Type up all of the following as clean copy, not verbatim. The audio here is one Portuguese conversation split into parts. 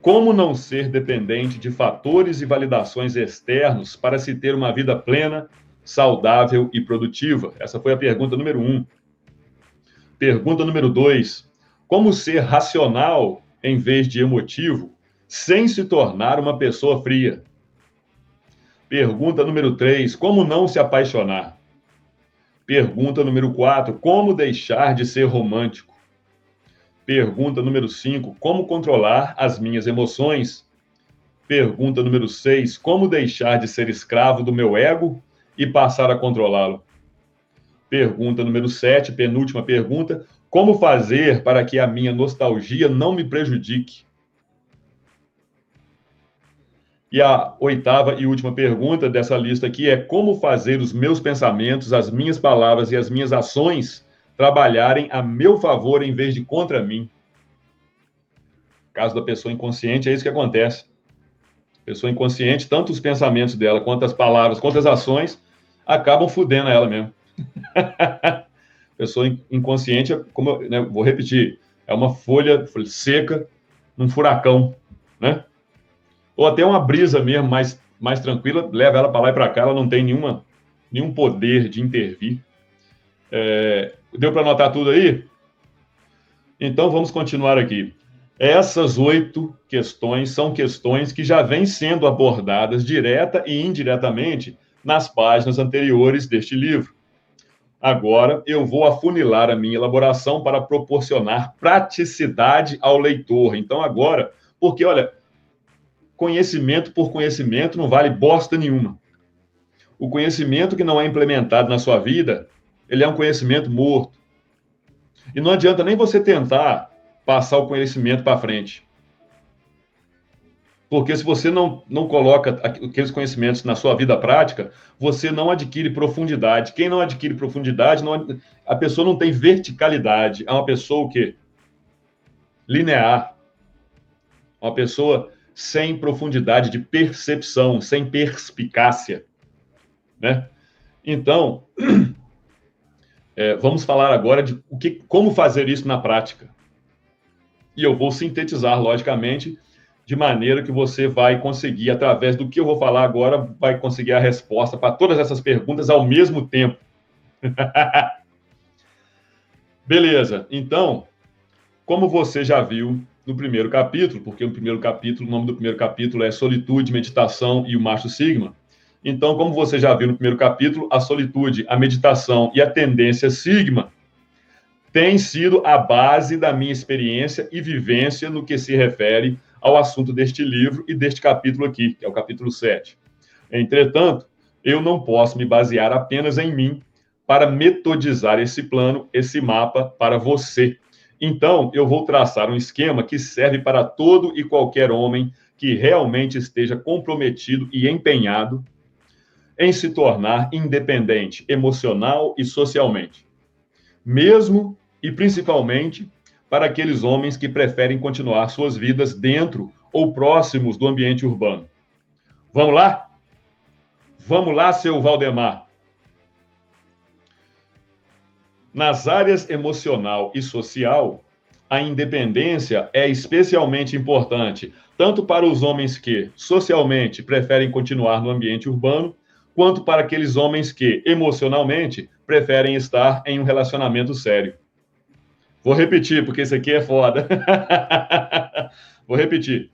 Como não ser dependente de fatores e validações externos para se ter uma vida plena, saudável e produtiva? Essa foi a pergunta número 1. Pergunta número 2. Como ser racional em vez de emotivo, sem se tornar uma pessoa fria? Pergunta número 3. Como não se apaixonar? Pergunta número 4. Como deixar de ser romântico? Pergunta número 5. Como controlar as minhas emoções? Pergunta número 6. Como deixar de ser escravo do meu ego e passar a controlá-lo? Pergunta número 7, penúltima pergunta. Como fazer para que a minha nostalgia não me prejudique? E a oitava e última pergunta dessa lista aqui é: como fazer os meus pensamentos, as minhas palavras e as minhas ações trabalharem a meu favor em vez de contra mim? No caso da pessoa inconsciente, é isso que acontece. A pessoa inconsciente, tanto os pensamentos dela, quanto as palavras, quanto as ações, acabam fudendo ela mesmo. Pessoa inconsciente, como né, vou repetir, é uma folha seca num furacão, né? Ou até uma brisa mesmo, mais tranquila, leva ela para lá e para cá, ela não tem nenhum poder de intervir. Deu para anotar tudo aí? Então, vamos continuar aqui. Essas 8 questões são questões que já vêm sendo abordadas direta e indiretamente nas páginas anteriores deste livro. Agora, eu vou afunilar a minha elaboração para proporcionar praticidade ao leitor. Então, agora, porque, olha, conhecimento por conhecimento não vale bosta nenhuma. O conhecimento que não é implementado na sua vida, ele é um conhecimento morto. E não adianta nem você tentar passar o conhecimento para frente. Porque se você não coloca aqueles conhecimentos na sua vida prática, você não adquire profundidade. Quem não adquire profundidade, a pessoa não tem verticalidade. É uma pessoa o quê? Linear. Uma pessoa sem profundidade de percepção, sem perspicácia. Né? Então, vamos falar agora de como fazer isso na prática. E eu vou sintetizar, logicamente, de maneira que você vai conseguir, através do que eu vou falar agora, vai conseguir a resposta para todas essas perguntas ao mesmo tempo. Beleza, então, como você já viu no primeiro capítulo, porque no primeiro capítulo, o nome do primeiro capítulo é Solitude, Meditação e o Macho Sigma. Então, como você já viu no primeiro capítulo, a solitude, a meditação e a tendência Sigma tem sido a base da minha experiência e vivência no que se refere ao assunto deste livro e deste capítulo aqui, que é o capítulo 7. Entretanto, eu não posso me basear apenas em mim para metodizar esse plano, esse mapa para você. Então, eu vou traçar um esquema que serve para todo e qualquer homem que realmente esteja comprometido e empenhado em se tornar independente emocional e socialmente. Mesmo e principalmente para aqueles homens que preferem continuar suas vidas dentro ou próximos do ambiente urbano. Vamos lá? Vamos lá, seu Valdemar. Nas áreas emocional e social, a independência é especialmente importante, tanto para os homens que, socialmente, preferem continuar no ambiente urbano, quanto para aqueles homens que, emocionalmente, preferem estar em um relacionamento sério. Vou repetir, porque isso aqui é foda. Vou repetir.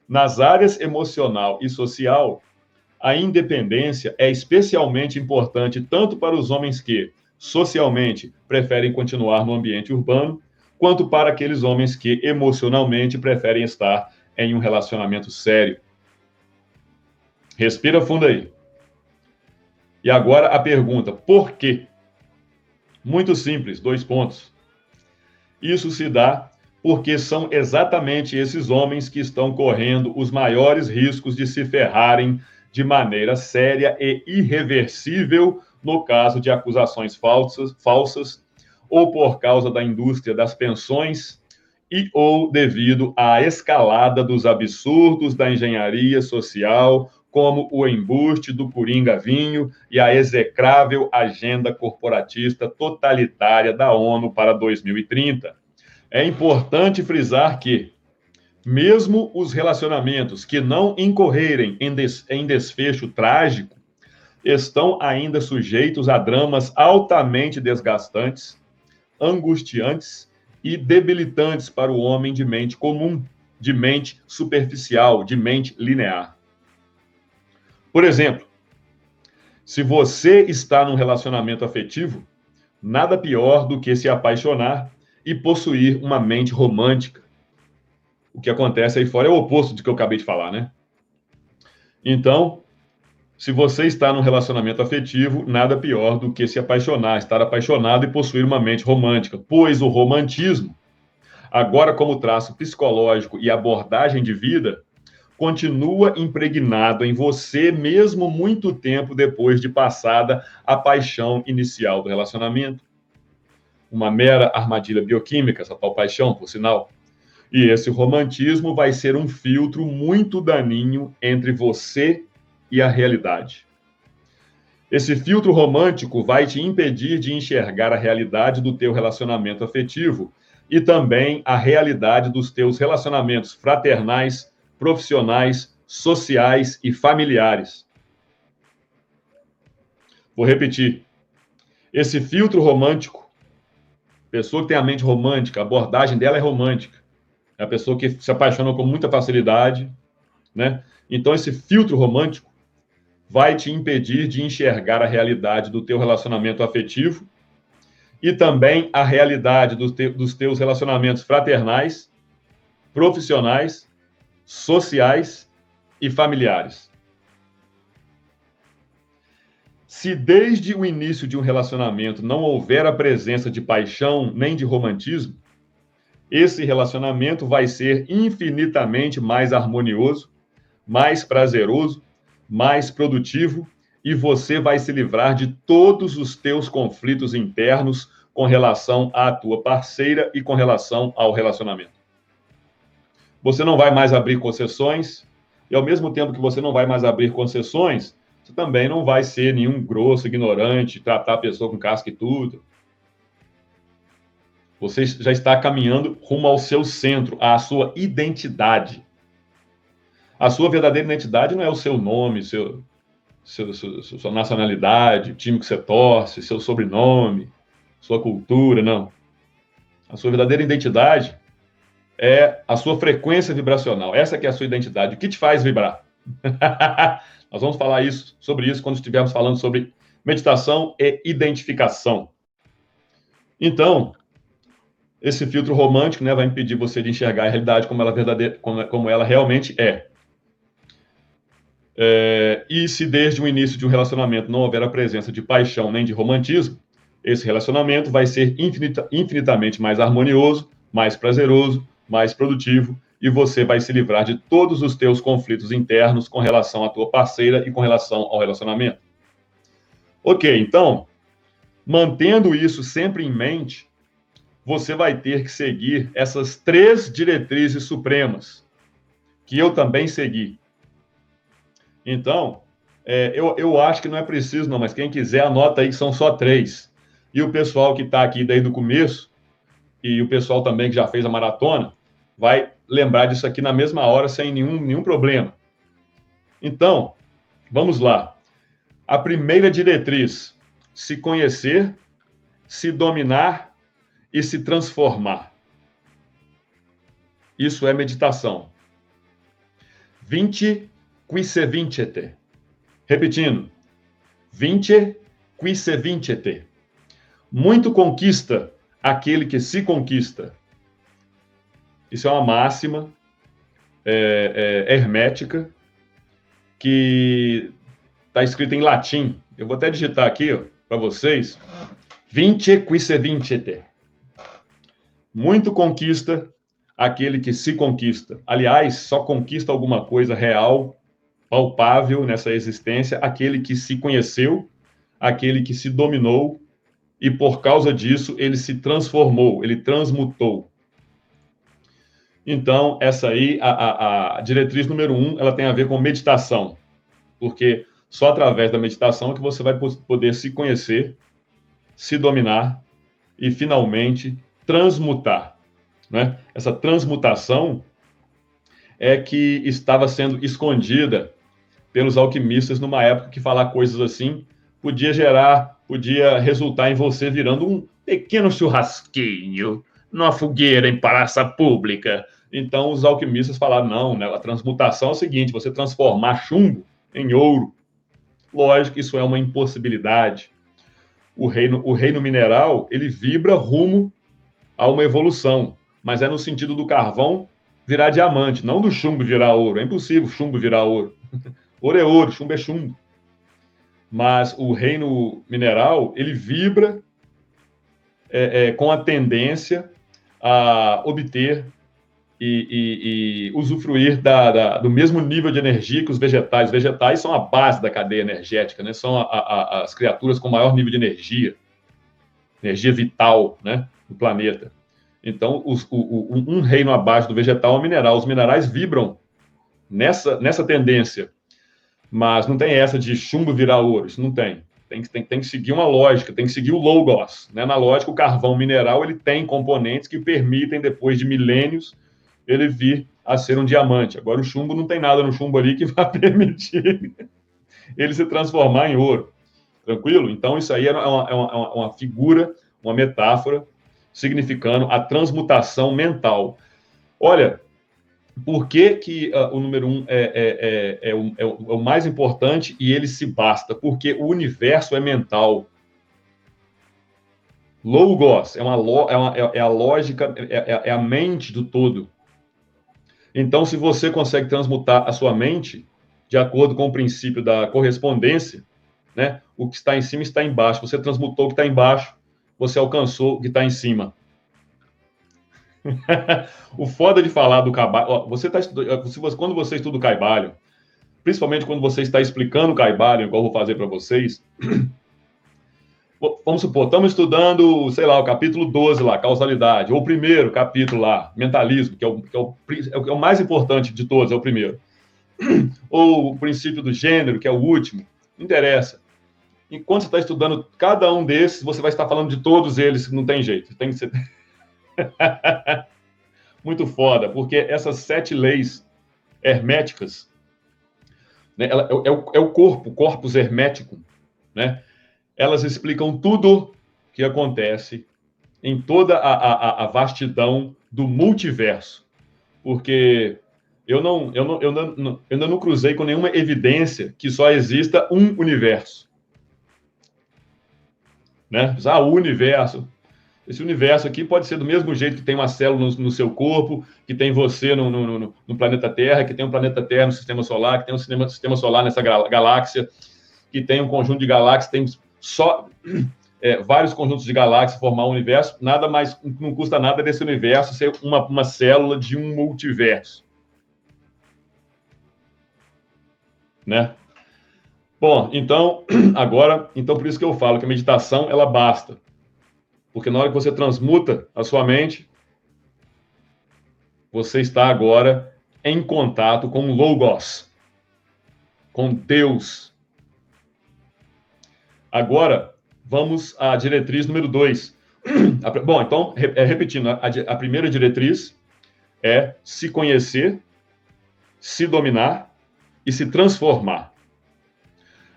Nas áreas emocional e social, a independência é especialmente importante tanto para os homens que, socialmente, preferem continuar no ambiente urbano, quanto para aqueles homens que, emocionalmente, preferem estar em um relacionamento sério. Respira fundo aí. E agora a pergunta, por quê? Muito simples, 2 pontos. Isso se dá porque são exatamente esses homens que estão correndo os maiores riscos de se ferrarem de maneira séria e irreversível no caso de acusações falsas ou por causa da indústria das pensões e ou devido à escalada dos absurdos da engenharia social, como o embuste do Coringa Vinho e a execrável agenda corporatista totalitária da ONU para 2030. É importante frisar que, Mesmo os relacionamentos que não incorrerem em desfecho trágico estão ainda sujeitos a dramas altamente desgastantes, angustiantes e debilitantes para o homem de mente comum, de mente superficial, de mente linear. Por exemplo, se você está num relacionamento afetivo, nada pior do que se apaixonar e possuir uma mente romântica. O que acontece aí fora é o oposto do que eu acabei de falar, né? Então, se você está num relacionamento afetivo, nada pior do que se apaixonar, estar apaixonado e possuir uma mente romântica, pois o romantismo, agora como traço psicológico e abordagem de vida, continua impregnado em você mesmo muito tempo depois de passada a paixão inicial do relacionamento. Uma mera armadilha bioquímica, essa tal paixão, por sinal. E esse romantismo vai ser um filtro muito daninho entre você e a realidade. Esse filtro romântico vai te impedir de enxergar a realidade do teu relacionamento afetivo e também a realidade dos teus relacionamentos fraternais, profissionais, sociais e familiares. Vou repetir. Esse filtro romântico, pessoa que tem a mente romântica, a abordagem dela é romântica. É a pessoa que se apaixona com muita facilidade, né? Então, esse filtro romântico vai te impedir de enxergar a realidade do teu relacionamento afetivo e também a realidade dos teus relacionamentos fraternais, profissionais, sociais e familiares. Se desde o início de um relacionamento não houver a presença de paixão nem de romantismo, esse relacionamento vai ser infinitamente mais harmonioso, mais prazeroso, mais produtivo e você vai se livrar de todos os teus conflitos internos com relação à tua parceira e com relação ao relacionamento. Você não vai mais abrir concessões e ao mesmo tempo que você não vai mais abrir concessões, você também não vai ser nenhum grosso, ignorante, tratar a pessoa com casca e tudo. Você já está caminhando rumo ao seu centro, à sua identidade. A sua verdadeira identidade não é o seu nome, sua nacionalidade, o time que você torce, seu sobrenome, sua cultura, não. A sua verdadeira identidade é a sua frequência vibracional. Essa que é a sua identidade. O que te faz vibrar? Nós vamos falar sobre isso quando estivermos falando sobre meditação e identificação. Então, esse filtro romântico, né, vai impedir você de enxergar a realidade como ela realmente é. E se desde o início de um relacionamento não houver a presença de paixão nem de romantismo, esse relacionamento vai ser infinitamente mais harmonioso, mais prazeroso, mais produtivo, e você vai se livrar de todos os teus conflitos internos com relação à tua parceira e com relação ao relacionamento. Ok, então, mantendo isso sempre em mente, você vai ter que seguir essas 3 diretrizes supremas, que eu também segui. Então, eu acho que não é preciso, não, mas quem quiser, anota aí que são só 3. E o pessoal que está aqui desde o começo, e o pessoal também que já fez a maratona, vai lembrar disso aqui na mesma hora, sem nenhum problema. Então, vamos lá. A primeira diretriz: se conhecer, se dominar e se transformar. Isso é meditação. Vinci qui se vincete. Repetindo. Vinci qui se vincete. Muito conquista aquele que se conquista. Isso é uma máxima hermética que está escrita em latim. Eu vou até digitar aqui para vocês. Vinci qui se vincete. Muito conquista aquele que se conquista. Aliás, só conquista alguma coisa real, palpável nessa existência, aquele que se conheceu, aquele que se dominou, e por causa disso ele se transformou, ele transmutou. Então, essa aí, a diretriz número 1, ela tem a ver com meditação, porque só através da meditação que você vai poder se conhecer, se dominar e, finalmente, transmutar. Né? Essa transmutação é que estava sendo escondida pelos alquimistas numa época que falar coisas assim podia resultar em você virando um pequeno churrasquinho numa fogueira em praça pública. Então, os alquimistas falaram, não, né, a transmutação é o seguinte, você transformar chumbo em ouro. Lógico que isso é uma impossibilidade. O reino mineral, ele vibra rumo a uma evolução, mas é no sentido do carvão virar diamante, não do chumbo virar ouro. É impossível chumbo virar ouro. Ouro é ouro, chumbo é chumbo. Mas o reino mineral, ele vibra com a tendência a obter e usufruir do mesmo nível de energia que os vegetais. Os vegetais são a base da cadeia energética, né? São as criaturas com maior nível de energia vital, né, do planeta. Então, um reino abaixo do vegetal é o mineral. Os minerais vibram nessa tendência, mas não tem essa de chumbo virar ouro, isso não tem. Tem que seguir uma lógica, tem que seguir o logos, né? Na lógica, o carvão mineral ele tem componentes que permitem, depois de milênios, ele vir a ser um diamante. Agora, o chumbo não tem nada no chumbo ali que vai permitir ele se transformar em ouro. Tranquilo? Então, isso aí é uma figura, uma metáfora, significando a transmutação mental. Olha, por que o número 1 é o mais importante e ele se basta? Porque o universo é mental. Logos é a lógica, é a mente do todo. Então, se você consegue transmutar a sua mente de acordo com o princípio da correspondência, né, o que está em cima está embaixo. Você transmutou o que está embaixo, você alcançou o que está em cima. O foda de falar do Caibalho, quando você estuda o Caibalho, principalmente quando você está explicando o Caibalho, igual eu vou fazer para vocês, vamos supor, estamos estudando, sei lá, o capítulo 12 lá, causalidade, ou o primeiro capítulo lá, mentalismo, que é o mais importante de todos, é o primeiro. Ou o princípio do gênero, que é o último, não interessa. Enquanto você está estudando cada um desses, você vai estar falando de todos eles, não tem jeito, tem que ser... Muito foda, porque essas 7 leis herméticas, né, é o corpus hermético, né? Elas explicam tudo que acontece em toda a vastidão do multiverso, porque eu ainda não cruzei com nenhuma evidência que só exista um universo, né? O universo. Esse universo aqui pode ser do mesmo jeito que tem uma célula no seu corpo, que tem você no planeta Terra, que tem um planeta Terra no sistema solar, que tem um sistema solar nessa galáxia, que tem um conjunto de galáxias, tem só vários conjuntos de galáxias formar um universo. Nada mais, não custa nada desse universo ser uma célula de um multiverso, né? Bom, então, então por isso que eu falo que a meditação, ela basta. Porque na hora que você transmuta a sua mente, você está agora em contato com o Logos, com Deus. Agora, vamos à diretriz número 2. Bom, então, repetindo, a primeira diretriz é se conhecer, se dominar e se transformar.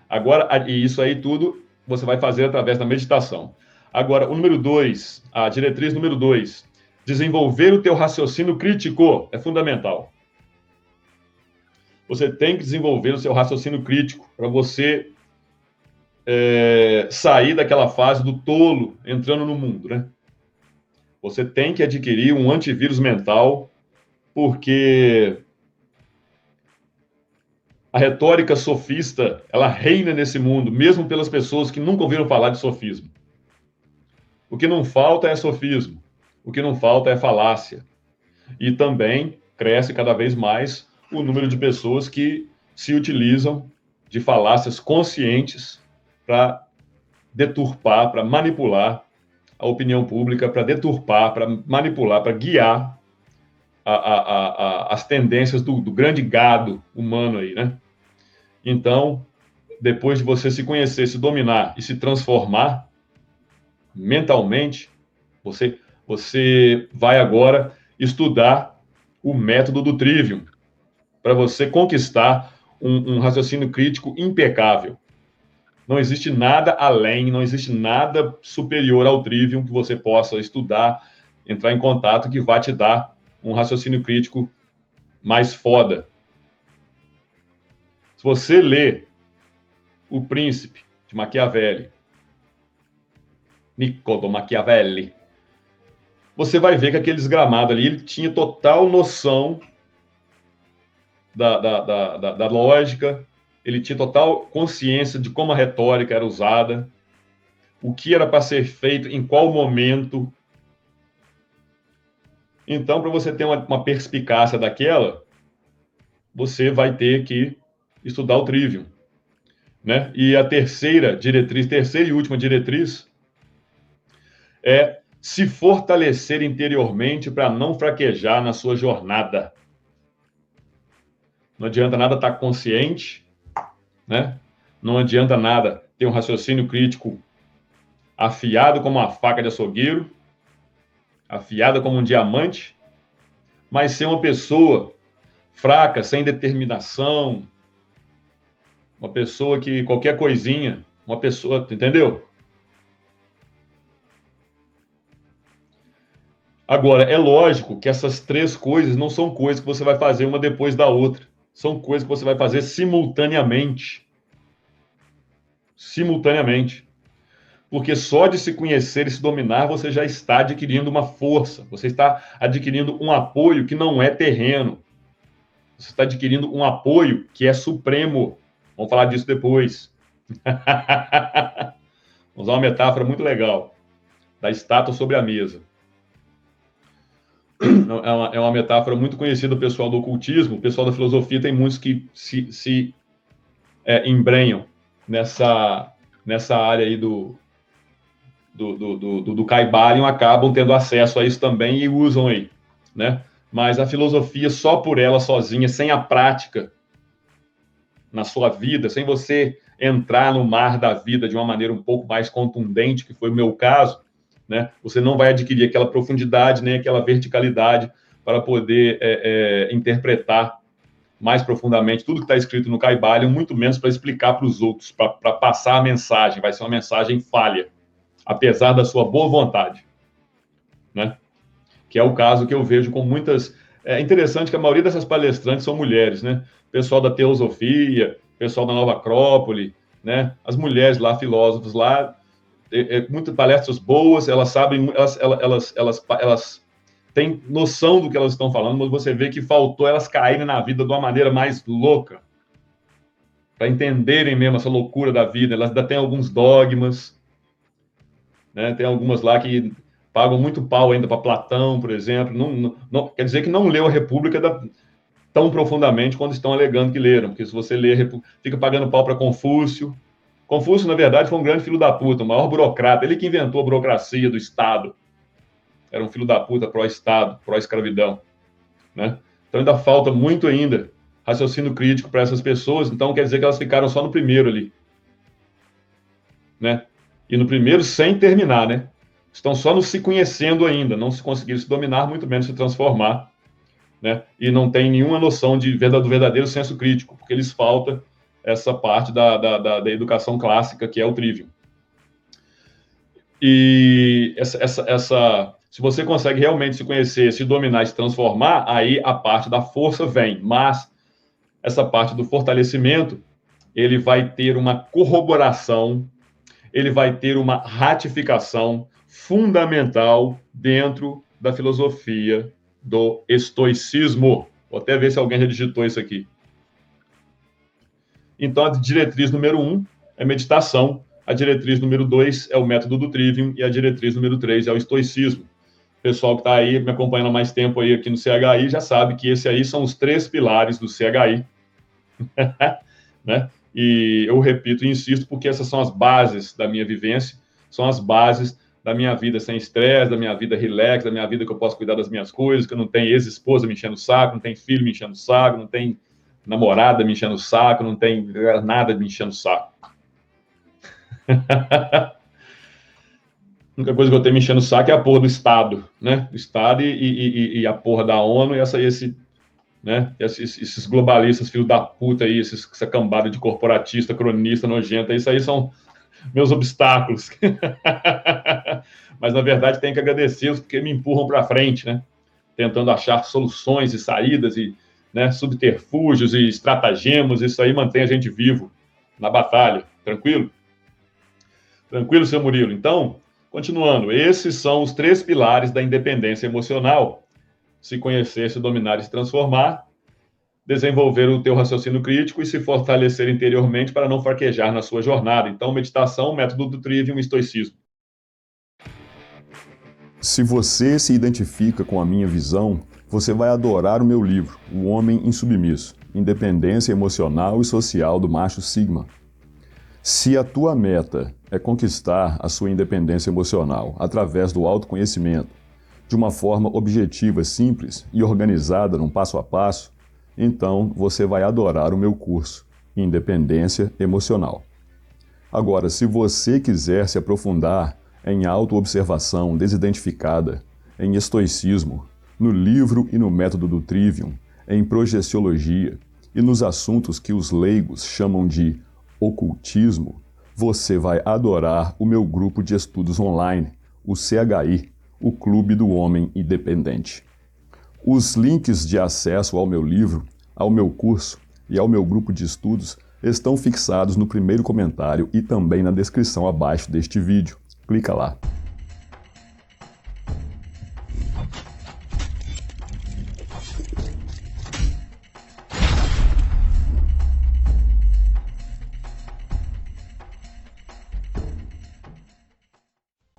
Agora, e isso aí tudo você vai fazer através da meditação. Agora, o número 2, a diretriz número 2, desenvolver o teu raciocínio crítico é fundamental. Você tem que desenvolver o seu raciocínio crítico para você sair daquela fase do tolo entrando no mundo, né? Você tem que adquirir um antivírus mental, porque a retórica sofista, ela reina nesse mundo, mesmo pelas pessoas que nunca ouviram falar de sofismo. O que não falta é sofismo, o que não falta é falácia. E também cresce cada vez mais o número de pessoas que se utilizam de falácias conscientes para deturpar, para manipular a opinião pública, para deturpar, para manipular, para guiar as tendências do grande gado humano aí, né? Então, depois de você se conhecer, se dominar e se transformar mentalmente, você vai agora estudar o método do Trivium, para você conquistar um raciocínio crítico impecável. Não existe nada além, não existe nada superior ao Trivium que você possa estudar, entrar em contato, que vai te dar um raciocínio crítico mais foda. Se você lê O Príncipe, de Maquiavelli, Niccolo Machiavelli, você vai ver que aquele desgramado ali, ele tinha total noção da lógica, ele tinha total consciência de como a retórica era usada, o que era para ser feito, em qual momento. Então, para você ter uma perspicácia daquela, você vai ter que estudar o Trivium, né? E a terceira e última diretriz, é se fortalecer interiormente para não fraquejar na sua jornada. Não adianta nada estar consciente, né? Não adianta nada ter um raciocínio crítico afiado como uma faca de açougueiro, afiada como um diamante, mas ser uma pessoa fraca, sem determinação, uma pessoa que qualquer coisinha, uma pessoa, entendeu? Agora, é lógico que essas três coisas não são coisas que você vai fazer uma depois da outra. São coisas que você vai fazer simultaneamente. Simultaneamente. Porque só de se conhecer e se dominar, você já está adquirindo uma força. Você está adquirindo um apoio que não é terreno. Você está adquirindo um apoio que é supremo. Vamos falar disso depois. Vamos usar uma metáfora muito legal. Da estátua sobre a mesa. É uma metáfora muito conhecida do pessoal do ocultismo. O pessoal da filosofia tem muitos que se embrenham nessa área aí do Kybalion, acabam tendo acesso a isso também e usam aí, né? Mas a filosofia, só por ela sozinha, sem a prática na sua vida, sem você entrar no mar da vida de uma maneira um pouco mais contundente, que foi o meu caso, né? Você não vai adquirir aquela profundidade, nem aquela verticalidade para poder interpretar mais profundamente tudo que está escrito no Kybalion, muito menos para explicar para os outros, para passar a mensagem. Vai ser uma mensagem falha, apesar da sua boa vontade, né? Que é o caso que eu vejo com muitas... É interessante que a maioria dessas palestrantes são mulheres, né? Pessoal da teosofia, pessoal da Nova Acrópole, né? As mulheres lá, filósofos lá, muitas palestras boas, elas sabem, elas têm noção do que elas estão falando, mas você vê que faltou elas caírem na vida de uma maneira mais louca, para entenderem mesmo essa loucura da vida. Elas ainda têm alguns dogmas, né? Tem algumas lá que pagam muito pau ainda para Platão, por exemplo. Não, quer dizer que não leu a República tão profundamente quando estão alegando que leram, porque se você lê, fica pagando pau para Confúcio. Confúcio, na verdade, foi um grande filho da puta, o maior burocrata, ele que inventou a burocracia do Estado. Era um filho da puta pró-Estado, pró-escravidão, né? Então ainda falta muito ainda raciocínio crítico para essas pessoas, então quer dizer que elas ficaram só no primeiro ali, né? E no primeiro sem terminar, né? Estão só se conhecendo ainda, não se conseguiram se dominar, muito menos se transformar, né? E não tem nenhuma noção do verdadeiro senso crítico, porque lhes falta essa parte da educação clássica, que é o Trivium. E se você consegue realmente se conhecer, se dominar e se transformar, aí a parte da força vem. Mas essa parte do fortalecimento, ele vai ter uma corroboração, ele vai ter uma ratificação fundamental dentro da filosofia do estoicismo. Vou até ver se alguém já digitou isso aqui. Então, a diretriz número 1 é meditação, a diretriz número 2 é o método do Trivium e a diretriz número 3 é o estoicismo. O pessoal que está aí me acompanhando há mais tempo aí aqui no CHI já sabe que esses aí são os 3 pilares do CHI. Né? E eu repito e insisto porque essas são as bases da minha vivência, são as bases da minha vida sem estresse, da minha vida relax, da minha vida que eu posso cuidar das minhas coisas, que eu não tenho ex-esposa me enchendo o saco, não tenho filho me enchendo o saco, não tenho namorada me enchendo o saco, não tem nada me enchendo o saco. A única coisa que eu tenho me enchendo o saco é a porra do Estado, né? O Estado e a porra da ONU e esse né? Esses globalistas, filhos da puta aí, essa cambada de corporatista, cronista, nojenta, isso aí são meus obstáculos. Mas, na verdade, tenho que agradecê-los porque me empurram para frente, né? Tentando achar soluções e saídas e, né, subterfúgios e estratagemas. Isso aí mantém a gente vivo na batalha. Tranquilo? Tranquilo, seu Murilo? Então, continuando, esses são os 3 pilares da independência emocional. Se conhecer, se dominar e se transformar, desenvolver o teu raciocínio crítico e se fortalecer interiormente para não fraquejar na sua jornada. Então, meditação, método do Trivium, estoicismo. Se você se identifica com a minha visão, você vai adorar o meu livro, O Homem Insubmisso, Independência Emocional e Social do Macho Sigma. Se a tua meta é conquistar a sua independência emocional através do autoconhecimento, de uma forma objetiva, simples e organizada num passo a passo, então você vai adorar o meu curso, Independência Emocional. Agora, se você quiser se aprofundar em autoobservação desidentificada, em estoicismo, no livro e no método do Trivium, em projeciologia e nos assuntos que os leigos chamam de ocultismo, você vai adorar o meu grupo de estudos online, o CHI, o Clube do Homem Independente. Os links de acesso ao meu livro, ao meu curso e ao meu grupo de estudos estão fixados no primeiro comentário e também na descrição abaixo deste vídeo. Clica lá.